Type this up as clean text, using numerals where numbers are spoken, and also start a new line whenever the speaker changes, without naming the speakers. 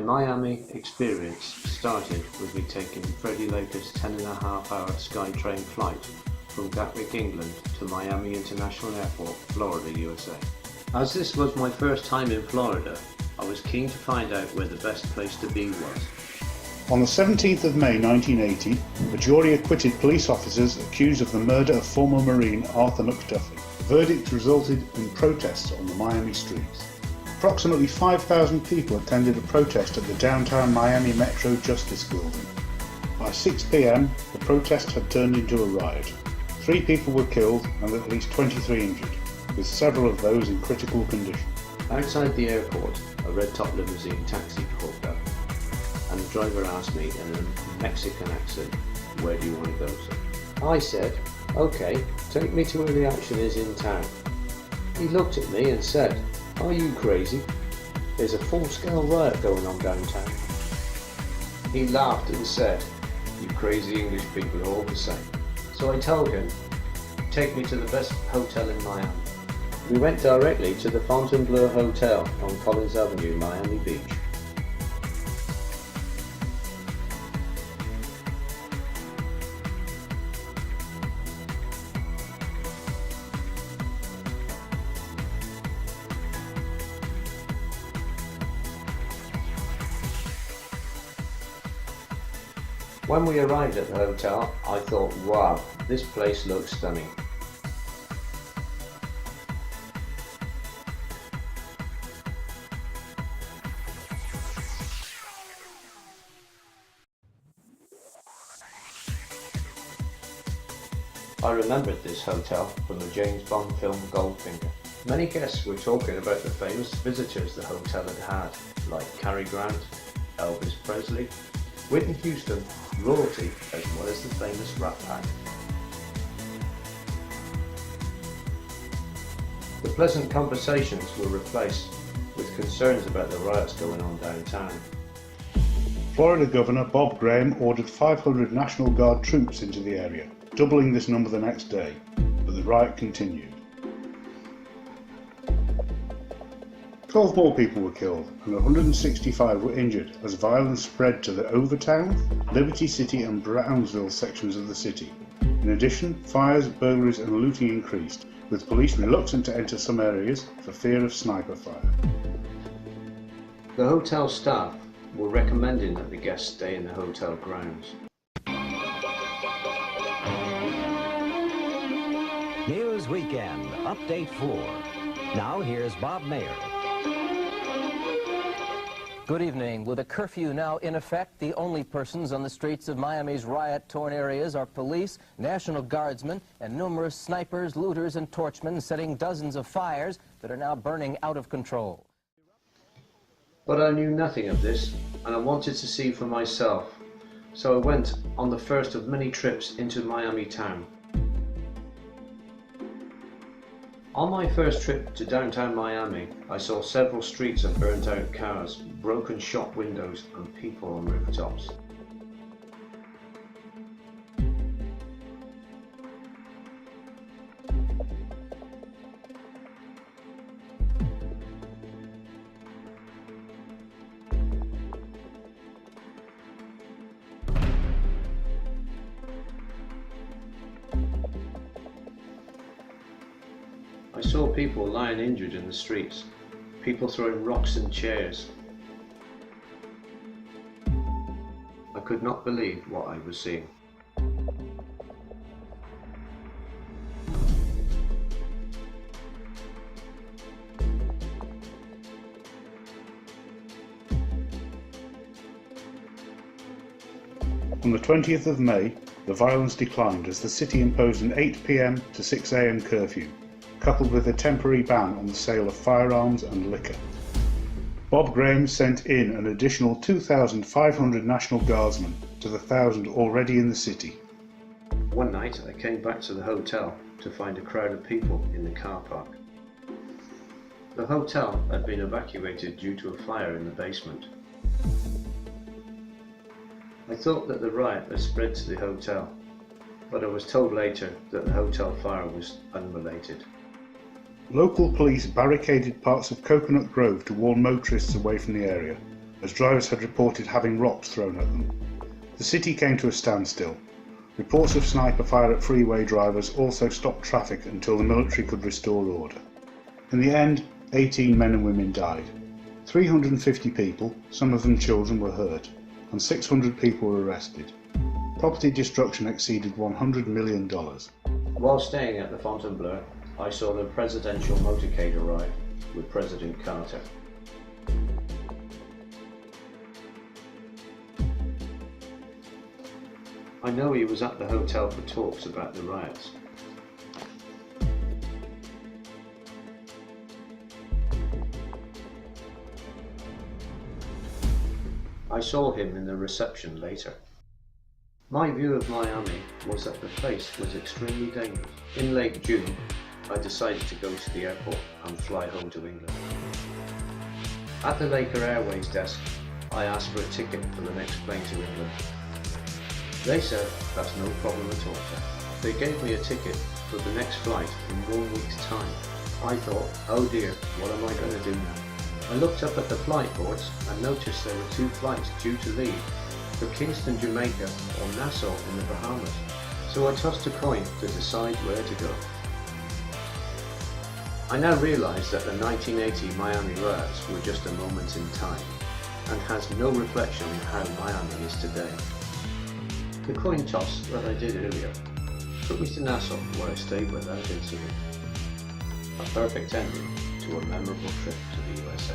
Miami experience started with me taking Freddie Laker's 10.5-hour SkyTrain flight from Gatwick, England to Miami International Airport, Florida, USA. As this was my first time in Florida, I was keen to find out where the best place to be was.
On the 17th of May 1980, a jury acquitted police officers accused of the murder of former Marine Arthur McDuffie. The verdict resulted in protests on the Miami streets. Approximately 5,000 people attended a protest at the downtown Miami Metro Justice Building. By 6 p.m, the protest had turned into a riot. 3 people were killed and at least 23 injured, with several of those in critical condition.
Outside the airport, a red-top limousine taxi pulled up, and the driver asked me in a Mexican accent, "Where do you want to go, sir?" I said, "Okay, take me to where the action is in town." He looked at me and said, "Are you crazy? There's a full-scale riot going on downtown." He laughed and said, "You crazy English people are all the same." So I told him, "Take me to the best hotel in Miami." We went directly to the Fontainebleau Hotel on Collins Avenue, Miami Beach. When we arrived at the hotel, I thought, wow, this place looks stunning. I remembered this hotel from the James Bond film Goldfinger. Many guests were talking about the famous visitors the hotel had had, like Cary Grant, Elvis Presley, Whitney Houston, royalty, as well as the famous Rat Pack. The pleasant conversations were replaced with concerns about the riots going on downtown.
Florida Governor Bob Graham ordered 500 National Guard troops into the area, doubling this number the next day, but the riot continued. 12 more people were killed and 165 were injured as violence spread to the Overtown, Liberty City and Brownsville sections of the city. In addition, fires, burglaries and looting increased, with police reluctant to enter some areas for fear of sniper fire.
The hotel staff were recommending that the guests stay in the hotel grounds.
News Weekend, Update 4. Now here's Bob Mayer.
Good evening. With a curfew now in effect, the only persons on the streets of Miami's riot-torn areas are police, National Guardsmen, and numerous snipers, looters, and torchmen setting dozens of fires that are now burning out of control.
But I knew nothing of this, and I wanted to see for myself, so I went on the first of many trips into Miami town. On my first trip to downtown Miami, I saw several streets of burnt-out cars, broken shop windows, and people on rooftops. I saw people lying injured in the streets, people throwing rocks and chairs. I could not believe what I was seeing.
On the 20th of May, the violence declined as the city imposed an 8 p.m. to 6 a.m. curfew, coupled with a temporary ban on the sale of firearms and liquor. Bob Graham sent in an additional 2,500 National Guardsmen to the 1,000 already in the city.
One night I came back to the hotel to find a crowd of people in the car park. The hotel had been evacuated due to a fire in the basement. I thought that the riot had spread to the hotel, but I was told later that the hotel fire was unrelated.
Local police barricaded parts of Coconut Grove to warn motorists away from the area. as drivers had reported having rocks thrown at them. The city came to a standstill. Reports of sniper fire at freeway drivers also stopped traffic until the military could restore order. In the end, 18 men and women died. 350 people, some of them children, were hurt, and 600 people were arrested. Property destruction exceeded $100 million.
While staying at the Fontainebleau, I saw the presidential motorcade arrive with President Carter. I know he was at the hotel for talks about the riots. I saw him in the reception later. My view of Miami was that the place was extremely dangerous. In late June, I decided to go to the airport and fly home to England. At the Laker Airways desk, I asked for a ticket for the next plane to England. They said that's no problem at all, sir. They gave me a ticket for the next flight in 1 week's time. I thought, oh dear, what am I going to do now? I looked up at the flight boards and noticed there were 2 flights due to leave for Kingston, Jamaica or Nassau in the Bahamas. So I tossed a coin to decide where to go. I now realise that the 1980 Miami Riots were just a moment in time and has no reflection on how Miami is today. The coin toss that I did earlier took me to Nassau, where I stayed without incident. A perfect ending to a memorable trip to the USA.